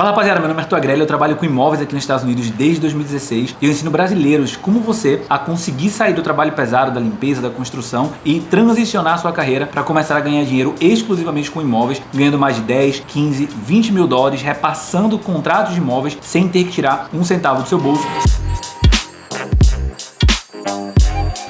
Fala rapaziada, meu nome é Arthur Agrelli, eu trabalho com imóveis aqui nos Estados Unidos desde 2016 e eu ensino brasileiros como você a conseguir sair do trabalho pesado, da limpeza, da construção e transicionar a sua carreira para começar a ganhar dinheiro exclusivamente com imóveis, ganhando mais de 10, 15, 20 mil dólares, repassando contratos de imóveis sem ter que tirar um centavo do seu bolso.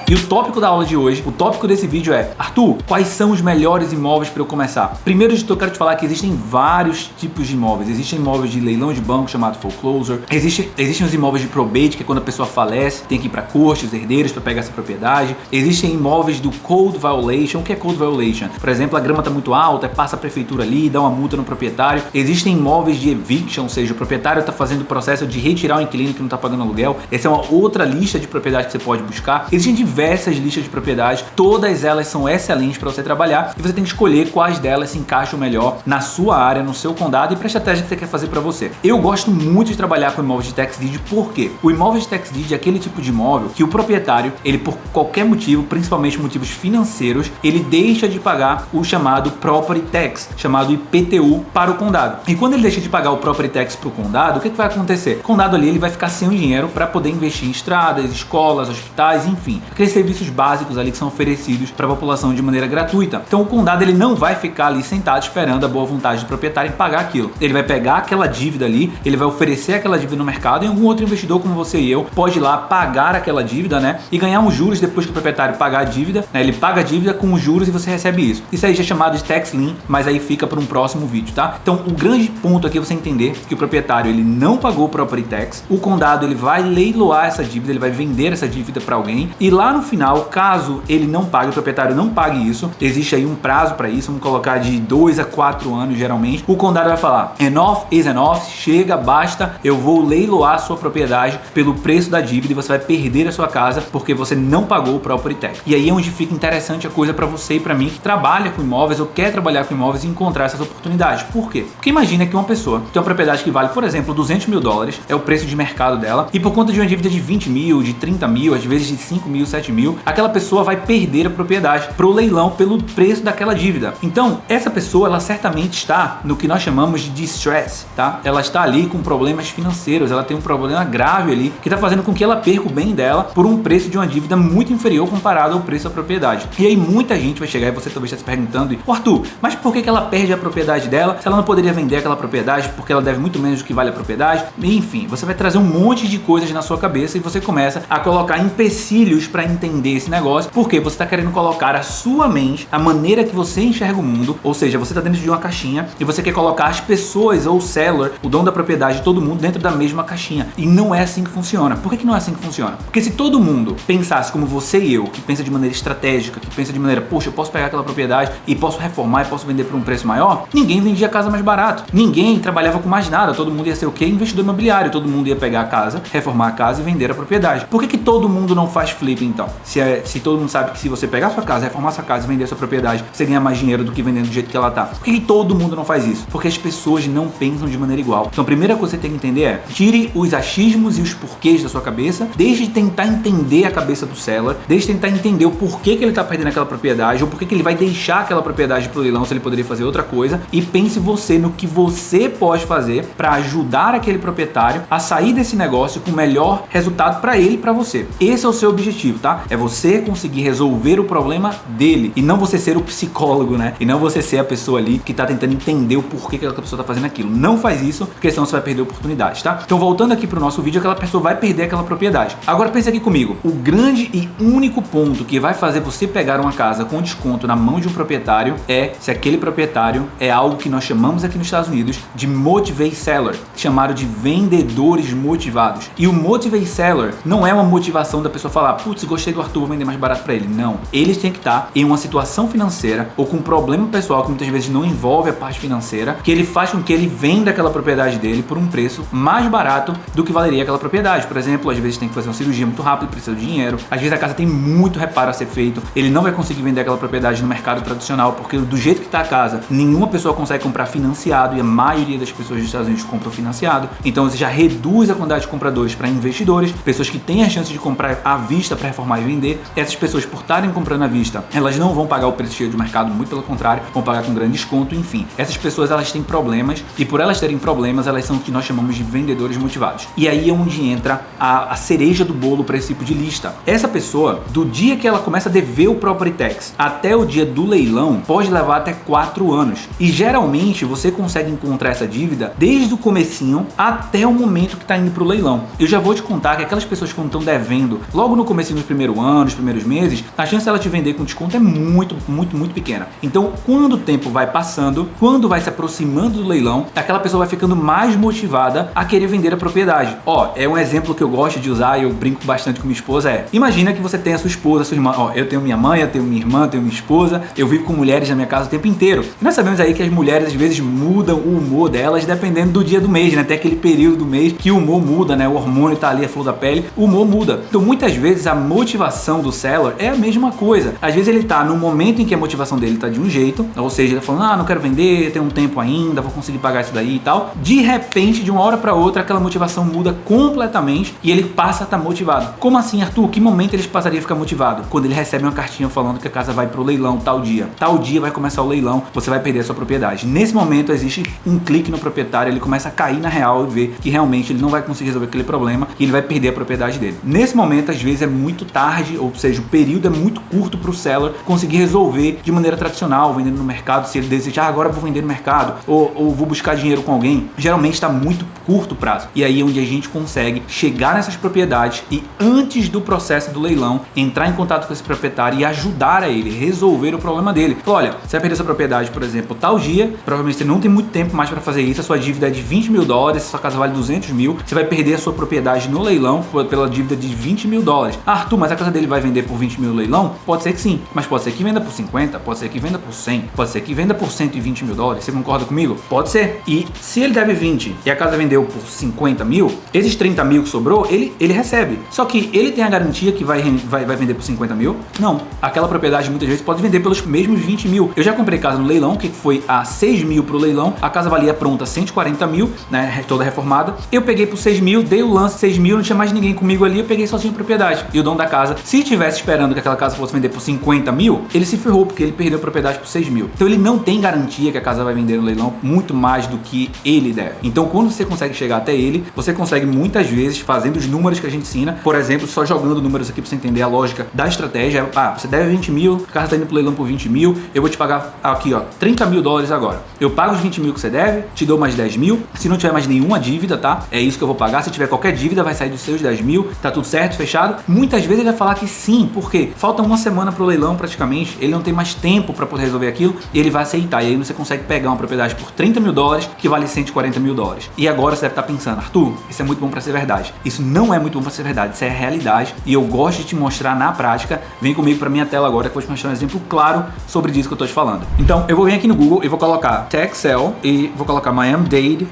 E o tópico da aula de hoje, o tópico desse vídeo é: Arthur, quais são os melhores imóveis para eu começar? Primeiro de tudo, eu quero te falar que existem vários tipos de imóveis. Existem imóveis de leilão de banco chamado foreclosure. Existem os imóveis de probate, que é quando a pessoa falece, tem que ir para corte, os herdeiros para pegar essa propriedade. Existem imóveis do code violation. O que é code violation? Por exemplo, a grama está muito alta, passa a prefeitura ali, dá uma multa no proprietário. Existem imóveis de eviction, ou seja, o proprietário está fazendo o processo de retirar o inquilino que não está pagando aluguel. Essa é uma outra lista de propriedades que você pode buscar. Existem diversas listas de propriedades, todas elas são excelentes para você trabalhar e você tem que escolher quais delas se encaixam melhor na sua área, no seu condado e para a estratégia que você quer fazer para você. Eu gosto muito de trabalhar com imóveis de tax deed, por quê? O imóvel de tax deed é aquele tipo de imóvel que o proprietário, ele por qualquer motivo, principalmente motivos financeiros, ele deixa de pagar o chamado property tax, chamado IPTU, para o condado. E quando ele deixa de pagar o property tax para o condado, o que vai acontecer? O condado ali ele vai ficar sem o dinheiro para poder investir em estradas, escolas, hospitais, enfim, aqueles serviços básicos ali que são oferecidos para a população de maneira gratuita. Então o condado ele não vai ficar ali sentado esperando a boa vontade do proprietário em pagar aquilo. Ele vai pegar aquela dívida ali, ele vai oferecer aquela dívida no mercado e algum outro investidor como você e eu pode ir lá pagar aquela dívida, né? E ganhar uns juros depois que o proprietário pagar a dívida, né? Ele paga a dívida com os juros e você recebe isso. Isso aí já é chamado de tax lien, mas aí fica para um próximo vídeo, tá? Então o grande ponto aqui é você entender que o proprietário ele não pagou o property tax, o condado ele vai leiloar essa dívida, ele vai vender essa dívida para alguém e lá no final, caso ele não pague, o proprietário não pague isso, existe aí um prazo para isso, vamos colocar de 2 a 4 anos geralmente, o condado vai falar: enough is enough, chega, basta, eu vou leiloar a sua propriedade pelo preço da dívida e você vai perder a sua casa porque você não pagou o property tax. E aí é onde fica interessante a coisa para você e para mim que trabalha com imóveis ou quer trabalhar com imóveis e encontrar essas oportunidades. Por quê? Porque imagina que uma pessoa tem uma propriedade que vale, por exemplo, 200 mil dólares, é o preço de mercado dela, e por conta de uma dívida de 20 mil, de 30 mil, às vezes de 5 mil, 7 mil, aquela pessoa vai perder a propriedade pro leilão pelo preço daquela dívida. Então, essa pessoa, ela certamente está no que nós chamamos de distress, tá? Ela está ali com problemas financeiros, ela tem um problema grave ali, que está fazendo com que ela perca o bem dela por um preço de uma dívida muito inferior comparado ao preço da propriedade. E aí muita gente vai chegar e você talvez está se perguntando: Arthur, mas por que ela perde a propriedade dela se ela não poderia vender aquela propriedade porque ela deve muito menos do que vale a propriedade? Enfim, você vai trazer um monte de coisas na sua cabeça e você começa a colocar empecilhos para entender esse negócio, porque você está querendo colocar a sua mente, a maneira que você enxerga o mundo, ou seja, você está dentro de uma caixinha e você quer colocar as pessoas ou o seller, o dono da propriedade, todo mundo dentro da mesma caixinha. E não é assim que funciona. Por que não é assim que funciona? Porque se todo mundo pensasse como você e eu, que pensa de maneira estratégica, que pensa de maneira: poxa, eu posso pegar aquela propriedade e posso reformar e posso vender por um preço maior, ninguém vendia casa mais barato, ninguém trabalhava com mais nada, todo mundo ia ser o quê? Investidor imobiliário, todo mundo ia pegar a casa, reformar a casa e vender a propriedade. Por que todo mundo não faz flip então? Se todo mundo sabe que se você pegar sua casa, reformar sua casa e vender a sua propriedade, você ganha mais dinheiro do que vendendo do jeito que ela tá. Por que todo mundo não faz isso? Porque as pessoas não pensam de maneira igual. Então a primeira coisa que você tem que entender é: tire os achismos e os porquês da sua cabeça, deixe de tentar entender a cabeça do seller, deixe de tentar entender o porquê que ele tá perdendo aquela propriedade, ou porquê que ele vai deixar aquela propriedade pro leilão se ele poderia fazer outra coisa, e pense você no que você pode fazer para ajudar aquele proprietário a sair desse negócio com o melhor resultado para ele e para você. Esse é o seu objetivo, tá? É você conseguir resolver o problema dele e não você ser o psicólogo, né? E não você ser a pessoa ali que tá tentando entender o porquê que aquela pessoa tá fazendo aquilo. Não faz isso, porque senão você vai perder a oportunidade, tá? Então voltando aqui pro nosso vídeo, aquela pessoa vai perder aquela propriedade. Agora pensa aqui comigo: o grande e único ponto que vai fazer você pegar uma casa com desconto na mão de um proprietário é se aquele proprietário é algo que nós chamamos aqui nos Estados Unidos de motivate seller, chamado de vendedores motivados. E o motivate seller não é uma motivação da pessoa falar: putz, gostei do Arthur, vou vender mais barato para ele. Não. Eles têm que estar em uma situação financeira ou com um problema pessoal que muitas vezes não envolve a parte financeira, que ele faz com que ele venda aquela propriedade dele por um preço mais barato do que valeria aquela propriedade. Por exemplo, às vezes tem que fazer uma cirurgia muito rápido, precisa de dinheiro. Às vezes a casa tem muito reparo a ser feito, ele não vai conseguir vender aquela propriedade no mercado tradicional, porque do jeito que está a casa, nenhuma pessoa consegue comprar financiado e a maioria das pessoas dos Estados Unidos compram financiado. Então você já reduz a quantidade de compradores para investidores, pessoas que têm a chance de comprar à vista para reformar transformar e vender. Essas pessoas, por estarem comprando à vista, elas não vão pagar o preço cheio de mercado, muito pelo contrário, vão pagar com grande desconto, enfim. Essas pessoas, elas têm problemas e por elas terem problemas, elas são o que nós chamamos de vendedores motivados. E aí é onde entra a cereja do bolo para esse tipo de lista. Essa pessoa, do dia que ela começa a dever o Property Tax até o dia do leilão, pode levar até 4 anos. E geralmente você consegue encontrar essa dívida desde o comecinho até o momento que está indo para o leilão. Eu já vou te contar que aquelas pessoas que estão devendo logo no comecinho do primeiro ano, nos primeiros meses, a chance dela te vender com desconto é muito pequena. Então, quando o tempo vai passando, quando vai se aproximando do leilão, aquela pessoa vai ficando mais motivada a querer vender a propriedade. É um exemplo que eu gosto de usar e eu brinco bastante com minha esposa, imagina que você tem a sua esposa, a sua irmã, eu tenho minha mãe, eu tenho minha irmã, eu tenho minha esposa, eu vivo com mulheres na minha casa o tempo inteiro. E nós sabemos aí que as mulheres às vezes mudam o humor delas dependendo do dia do mês, né? Até aquele período do mês que o humor muda, né? O hormônio tá ali, a flor da pele, o humor muda. Então muitas vezes a motivação do seller é a mesma coisa. Às vezes ele tá no momento em que a motivação dele tá de um jeito, ou seja, ele tá falando, não quero vender, tem um tempo ainda, vou conseguir pagar isso daí e tal. De repente, de uma hora para outra, aquela motivação muda completamente e ele passa a estar motivado. Como assim, Arthur? Que momento ele passaria a ficar motivado? Quando ele recebe uma cartinha falando que a casa vai pro leilão tal dia. Tal dia vai começar o leilão, você vai perder a sua propriedade. Nesse momento existe um clique no proprietário, ele começa a cair na real e ver que realmente ele não vai conseguir resolver aquele problema e ele vai perder a propriedade dele. Nesse momento, às vezes é muito tarde, ou seja, o período é muito curto para o seller conseguir resolver de maneira tradicional, vendendo no mercado, se ele desejar, agora eu vou vender no mercado, ou vou buscar dinheiro com alguém. Geralmente está muito curto prazo. E aí é onde a gente consegue chegar nessas propriedades e antes do processo do leilão, entrar em contato com esse proprietário e ajudar a ele, resolver o problema dele. Olha, você vai perder sua propriedade, por exemplo, tal dia, provavelmente você não tem muito tempo mais para fazer isso, a sua dívida é de 20 mil dólares, sua casa vale 200 mil, você vai perder a sua propriedade no leilão pela dívida de 20 mil dólares. Arthur, mas a casa dele vai vender por 20 mil no leilão? Pode ser que sim, mas pode ser que venda por 50, pode ser que venda por 100, pode ser que venda por 120 mil dólares, você concorda comigo? Pode ser. E se ele deve 20 e a casa vendeu por 50 mil, esses 30 mil que sobrou, ele recebe. Só que ele tem a garantia que vai vender por 50 mil? Não. Aquela propriedade muitas vezes pode vender pelos mesmos 20 mil. Eu já comprei casa no leilão, que foi a 6 mil pro leilão, a casa valia pronta 140 mil, né, toda reformada. Eu peguei por 6 mil, dei o lance 6 mil, não tinha mais ninguém comigo ali, eu peguei sozinho a propriedade. E o dono da casa, se tivesse esperando que aquela casa fosse vender por 50 mil, ele se ferrou, porque ele perdeu a propriedade por 6 mil. Então ele não tem garantia que a casa vai vender no leilão muito mais do que ele deve. Então quando você consegue chegar até ele, você consegue muitas vezes fazendo os números que a gente ensina, por exemplo, só jogando números aqui pra você entender a lógica da estratégia. Você deve 20 mil, a casa tá indo pro leilão por 20 mil, eu vou te pagar aqui, 30 mil dólares agora. Eu pago os 20 mil que você deve, te dou mais 10 mil, se não tiver mais nenhuma dívida, tá? É isso que eu vou pagar, se tiver qualquer dívida vai sair dos seus 10 mil, tá tudo certo, fechado? Muitas vezes ele vai falar que sim, porque falta uma semana pro leilão praticamente, ele não tem mais tempo para poder resolver aquilo e ele vai aceitar. E aí você consegue pegar uma propriedade por 30 mil dólares que vale 140 mil dólares. E agora você deve estar pensando, Arthur, isso é muito bom para ser verdade. Isso não é muito bom para ser verdade, isso é realidade e eu gosto de te mostrar na prática. Vem comigo para minha tela agora que eu vou te mostrar um exemplo claro sobre isso que eu tô te falando. Então eu vou vir aqui no Google e vou colocar Texel e vou colocar Miami-Dade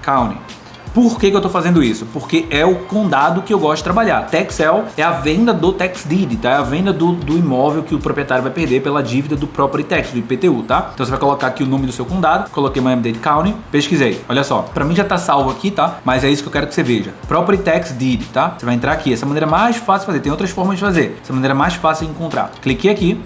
County. Por que eu tô fazendo isso? Porque é o condado que eu gosto de trabalhar. Texel é a venda do tax deed, tá? É a venda do imóvel que o proprietário vai perder pela dívida do property tax, do IPTU, tá? Então você vai colocar aqui o nome do seu condado, coloquei Miami-Dade County, pesquisei. Olha só, pra mim já tá salvo aqui, tá? Mas é isso que eu quero que você veja. Property tax deed, tá? Você vai entrar aqui, essa é a maneira mais fácil de fazer. Tem outras formas de fazer. Essa é a maneira mais fácil de encontrar. Cliquei aqui.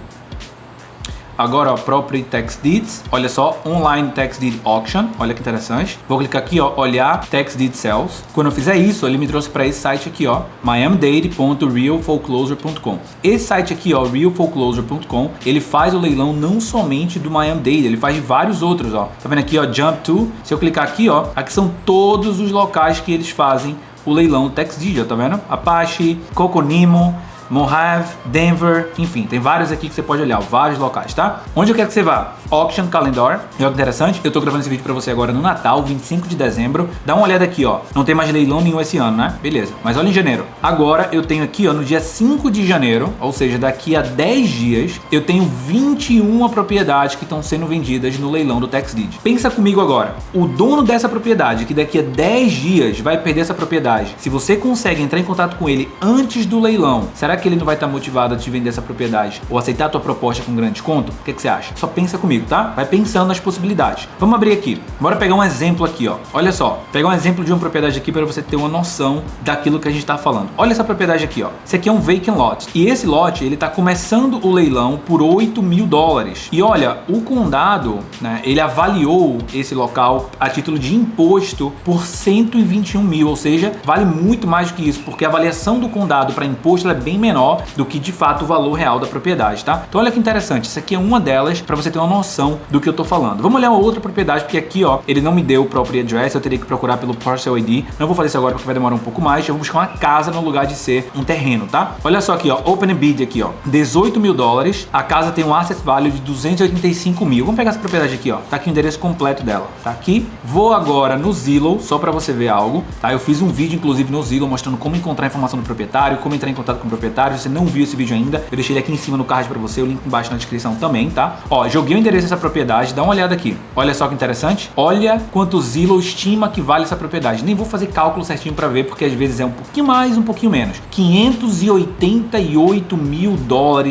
Agora, Property Tax Deeds, olha só, Online Tax Deed Auction, olha que interessante. Vou clicar aqui, olhar Tax Deed Sales. Quando eu fizer isso, ele me trouxe para esse site aqui, miamidade.realforeclosure.com. Esse site aqui, realforeclosure.com, ele faz o leilão não somente do Miami-Dade, ele faz de vários outros, Tá vendo aqui, Jump to? Se eu clicar aqui, aqui são todos os locais que eles fazem o leilão Tax Deed, tá vendo? Apache, Coconino, Mojave, Denver, enfim, tem vários aqui que você pode olhar, vários locais, tá? Onde eu quero que você vá? Auction Calendar, olha que interessante, eu tô gravando esse vídeo pra você agora no Natal, 25 de dezembro, dá uma olhada aqui, não tem mais leilão nenhum esse ano, né? Beleza, mas olha em janeiro, agora eu tenho aqui, no dia 5 de janeiro, ou seja, daqui a 10 dias, eu tenho 21 propriedades que estão sendo vendidas no leilão do Tax Deed. Pensa comigo agora, o dono dessa propriedade, que daqui a 10 dias vai perder essa propriedade, se você consegue entrar em contato com ele antes do leilão, será que que ele não vai estar motivado a te vender essa propriedade ou aceitar a tua proposta com grande desconto? O que você acha? Só pensa comigo, tá? Vai pensando nas possibilidades. Vamos abrir aqui. Bora pegar um exemplo aqui, ó. Olha só. Pegar um exemplo de uma propriedade aqui para você ter uma noção daquilo que a gente tá falando. Olha essa propriedade aqui, ó. Esse aqui é um vacant lot. E esse lote, ele tá começando o leilão por $8.000. E olha, o condado, né, ele avaliou esse local a título de imposto por 121 mil, ou seja, vale muito mais do que isso, porque a avaliação do condado para imposto é bem menor do que de fato o valor real da propriedade, tá? Então olha que interessante, isso aqui é uma delas para você ter uma noção do que eu tô falando. Vamos olhar uma outra propriedade, porque aqui, ó, ele não me deu o property address, eu teria que procurar pelo parcel ID. Não vou fazer isso agora porque vai demorar um pouco mais. Eu vou buscar uma casa no lugar de ser um terreno, tá? Olha só aqui, ó, open bid aqui, ó, $18.000. A casa tem um asset value de 285 mil. Vamos pegar essa propriedade aqui, ó. Tá aqui o endereço completo dela, tá aqui. Vou agora no Zillow, só para você ver algo, tá? Eu fiz um vídeo, inclusive, no Zillow, mostrando como encontrar informação do proprietário, como entrar em contato com o proprietário. Se você não viu esse vídeo ainda, eu deixei ele aqui em cima no card para você, o link embaixo na descrição também, tá? Ó, joguei o endereço dessa propriedade, dá uma olhada aqui. Olha só que interessante. Olha quanto o Zillow estima que vale essa propriedade. Nem vou fazer cálculo certinho para ver, porque às vezes é um pouquinho mais, um pouquinho menos. $588 mil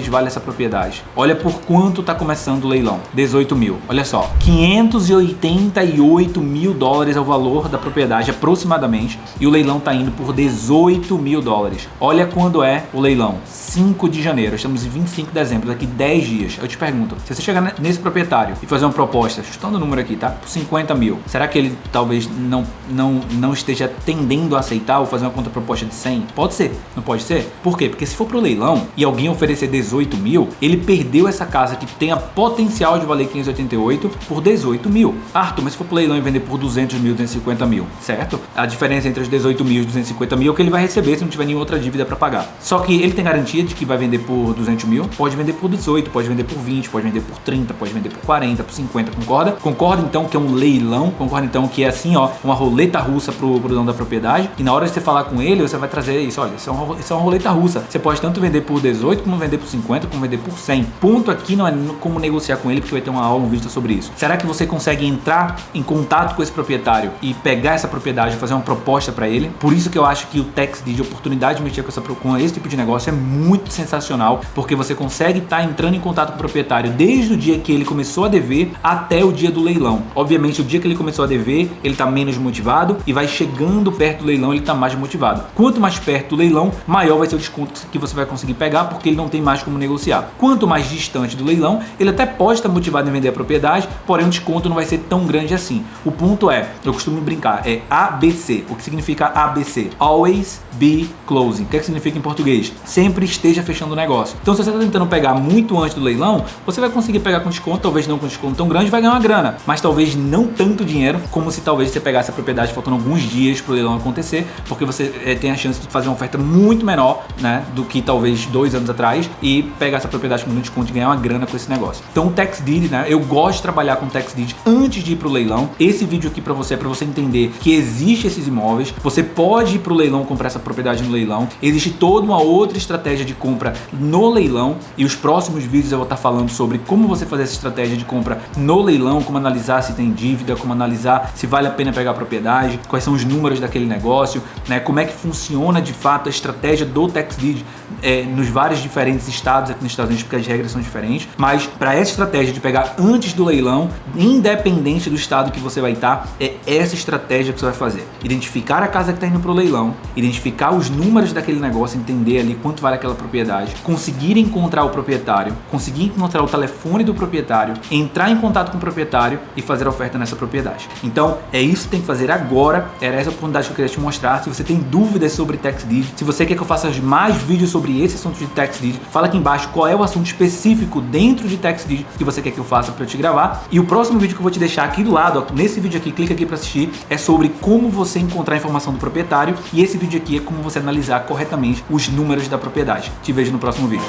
vale essa propriedade. Olha por quanto tá começando o leilão. 18 mil. Olha só. $588 mil é o valor da propriedade aproximadamente. E o leilão tá indo por $18 mil. Olha quando é o leilão. 5 de janeiro. Estamos em 25 de dezembro. Daqui 10 dias. Eu te pergunto, se você chegar nesse proprietário e fazer uma proposta, chutando o número aqui, tá? Por 50 mil. Será que ele talvez não esteja tendendo a aceitar ou fazer uma contraproposta de 100? Pode ser. Não pode ser? Por quê? Porque se for pro leilão e alguém oferecer 18 mil, ele perdeu essa casa que tem a potencial de valer 588 por 18 mil. Arthur, mas se for pro leilão e vender por 200 mil, 250 mil, certo? A diferença entre os 18 mil e os 250 mil é o que ele vai receber se não tiver nenhuma outra dívida para pagar. Só que ele tem garantia de que vai vender por 200 mil, pode vender por 18, pode vender por 20, pode vender por 30, pode vender por 40, por 50, concorda? Concorda então que é um leilão? Concorda então que é assim, ó, uma roleta russa pro dono da propriedade? E na hora de você falar com ele, você vai trazer isso, olha, isso é uma roleta russa. Você pode tanto vender por 18, como vender por 50, como vender por 100. Ponto aqui não é como negociar com ele, porque vai ter uma aula, um vídeo sobre isso. Será que você consegue entrar em contato com esse proprietário e pegar essa propriedade e fazer uma proposta para ele? Por isso que eu acho que o tax deed, a oportunidade de mexer com esse tipo de negócio é muito sensacional, porque você consegue estar entrando em contato com o proprietário desde o dia que ele começou a dever até o dia do leilão. Obviamente, o dia que ele começou a dever, ele está menos motivado e vai chegando perto do leilão, ele está mais motivado. Quanto mais perto do leilão, maior vai ser o desconto que você vai conseguir pegar, porque ele não tem mais como negociar. Quanto mais distante do leilão, ele até pode estar motivado em vender a propriedade, porém o desconto não vai ser tão grande assim. O ponto é, eu costumo brincar, é ABC. O que significa ABC? Always be closing. O que significa em português? Sempre esteja fechando o negócio. Então, se você está tentando pegar muito antes do leilão, você vai conseguir pegar com desconto, talvez não com desconto tão grande, vai ganhar uma grana, mas talvez não tanto dinheiro como se talvez você pegasse a propriedade faltando alguns dias para o leilão acontecer, porque você tem a chance de fazer uma oferta muito menor, né, do que talvez 2 anos atrás e pegar essa propriedade com um desconto e ganhar uma grana com esse negócio. Então o tax deed, né, eu gosto de trabalhar com tax deed antes de ir pro leilão. Esse vídeo aqui para você é para você entender que existe esses imóveis, você pode ir pro leilão comprar essa propriedade no leilão, existe toda uma outra estratégia de compra no leilão e os próximos vídeos eu vou estar falando sobre como você fazer essa estratégia de compra no leilão, como analisar se tem dívida, como analisar se vale a pena pegar a propriedade, quais são os números daquele negócio, né, como é que funciona de fato a estratégia do tax deed nos vários diferentes estados aqui nos Estados Unidos, porque as regras são diferentes, mas para essa estratégia de pegar antes do leilão, independente do estado que você vai estar, é essa estratégia que você vai fazer. Identificar a casa que está indo para o leilão, identificar os números daquele negócio, entender ali quanto vale aquela propriedade, conseguir encontrar o proprietário, conseguir encontrar o telefone do proprietário, entrar em contato com o proprietário e fazer a oferta nessa propriedade. Então, é isso que tem que fazer agora, era essa oportunidade que eu queria te mostrar. Se você tem dúvidas sobre tax deed, se você quer que eu faça mais vídeos sobre esse assunto de tax deed, fala aqui embaixo qual é o assunto específico dentro de tax deed que você quer que eu faça para eu te gravar. E o próximo vídeo que eu vou te deixar aqui do lado, ó, nesse vídeo aqui, clica aqui para assistir, é sobre como você encontrar a informação do proprietário, e esse vídeo aqui é como você analisar corretamente os números da propriedade. Te vejo no próximo vídeo.